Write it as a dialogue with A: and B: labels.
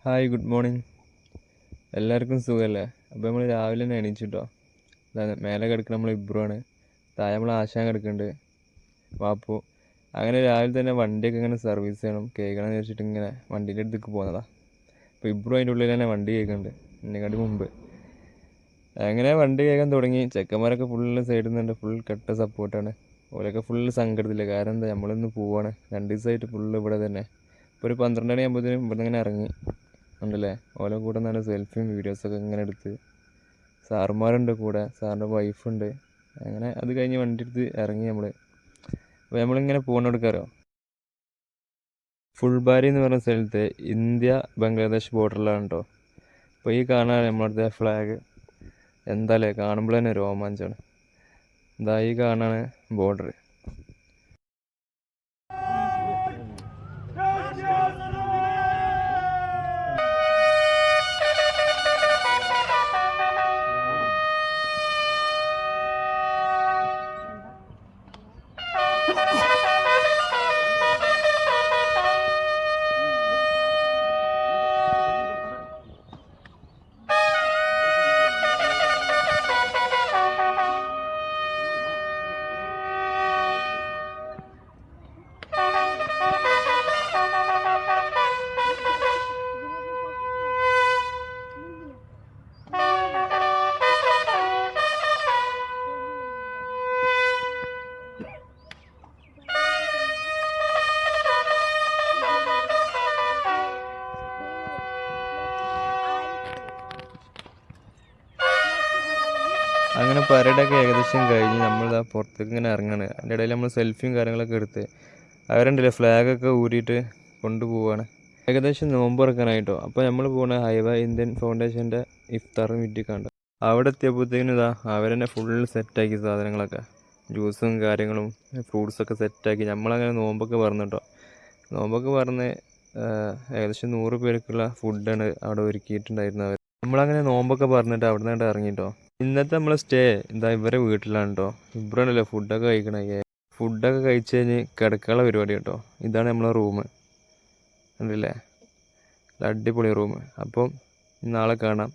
A: Hi, good morning. എല്ലാവർക്കും സുഖമല്ലേ? അപ്പോൾ നമ്മൾ രാവിലെ തന്നെ എണീച്ചിട്ടോ. മേലെ കിടക്കുന്ന നമ്മൾ ഇബ്രുവാണ്, താഴെ നമ്മൾ ആശാൻ കിടക്കുന്നുണ്ട്, വാപ്പു. അങ്ങനെ രാവിലെ തന്നെ വണ്ടിയൊക്കെ ഇങ്ങനെ സർവീസ് ചെയ്യണം, കേൾക്കണം വെച്ചിട്ട് ഇങ്ങനെ വണ്ടീൻ്റെ അടുത്തേക്ക് പോകുന്നതാണ്. അപ്പോൾ ഇബ്രു അതിൻ്റെ ഉള്ളിൽ തന്നെ വണ്ടി കേൾക്കുന്നുണ്ട് എന്നെക്കാട്ടി മുമ്പ്. അങ്ങനെ വണ്ടി കേൾക്കാൻ തുടങ്ങി. ചെക്കന്മാരൊക്കെ ഫുള്ള് സൈഡിൽ നിന്നുണ്ട്, ഫുൾ കട്ട സപ്പോർട്ടാണ്. ഓരൊക്കെ ഫുള്ള് സങ്കടത്തില്ല. കാരണം എന്താ, നമ്മളിന്ന് പോവാണ്. 2 ദിവസമായിട്ട് ഫുള്ള് ഇവിടെ തന്നെ. ഇപ്പോൾ ഒരു 12 മണിയാകുമ്പോഴത്തേനും ഇവിടെ ഇങ്ങനെ ഇറങ്ങി ഉണ്ടല്ലേ. ഓലെ കൂടെ നല്ല സെൽഫിയും വീഡിയോസൊക്കെ ഇങ്ങനെ എടുത്ത്. സാറുമാരുണ്ട് കൂടെ, സാറിൻ്റെ വൈഫുണ്ട്. അങ്ങനെ അത് കഴിഞ്ഞ് വണ്ടി എടുത്ത് ഇറങ്ങി നമ്മൾ. അപ്പോൾ നമ്മളിങ്ങനെ പോകുന്നെടുക്കാരോ, ഫുൾബാരി എന്ന് പറഞ്ഞ സ്ഥലത്ത് ഇന്ത്യ ബംഗ്ലാദേശ് ബോർഡറിലാണ് കേട്ടോ. അപ്പോൾ ഈ കാണാൻ നമ്മളടുത്ത ഫ്ലാഗ് എന്താല്ലേ, കാണുമ്പോൾ തന്നെ രോമാഞ്ചമാണ്. ഇതാ ഈ കാണാണ് ബോർഡർ. അങ്ങനെ പരേഡൊക്കെ ഏകദേശം കഴിഞ്ഞ് നമ്മളിതാ പുറത്തേക്ക് ഇങ്ങനെ ഇറങ്ങാണ്. അതിൻ്റെ ഇടയിൽ നമ്മൾ സെൽഫിയും കാര്യങ്ങളൊക്കെ എടുത്ത് അവരുണ്ടല്ലേ ഫ്ലാഗൊക്കെ ഊരിയിട്ട് കൊണ്ടുപോവാണ്. ഏകദേശം നോമ്പ് തുറക്കാനായിട്ടോ. അപ്പോൾ നമ്മൾ പോകുന്ന ഹൈവ ഇന്ത്യൻ ഫൗണ്ടേഷൻ്റെ ഇഫ്താർ മീറ്റിക്കാണ്ട്. അവിടെ എത്തിയപ്പോഴത്തേക്കിനും ഇതാ അവരെന്നെ ഫുള്ള് സെറ്റാക്കി സാധനങ്ങളൊക്കെ, ജ്യൂസും കാര്യങ്ങളും ഫ്രൂട്ട്സൊക്കെ സെറ്റാക്കി. നമ്മളങ്ങനെ നോമ്പൊക്കെ പറഞ്ഞു കേട്ടോ. നോമ്പൊക്കെ പറഞ്ഞ് ഏകദേശം 100 പേർക്കുള്ള ഫുഡാണ് അവിടെ ഒരുക്കിയിട്ടുണ്ടായിരുന്നത് അവർ. നമ്മളങ്ങനെ നോമ്പൊക്കെ പറഞ്ഞിട്ട് അവിടെ നിന്നിട്ട് ഇറങ്ങിട്ടോ. ഇന്നത്തെ നമ്മളെ സ്റ്റേ എന്താ ഇവരെ വീട്ടിലാണ് കേട്ടോ. ഇവരാണല്ലോ ഫുഡൊക്കെ കഴിക്കണേ. ഫുഡൊക്കെ കഴിച്ച് കഴിഞ്ഞ് കിടക്കാനുള്ള പരിപാടി കേട്ടോ. ഇതാണ് നമ്മളെ റൂം, കണ്ടില്ലേ? അടിപൊളി റൂം. അപ്പം നാളെ കാണാം.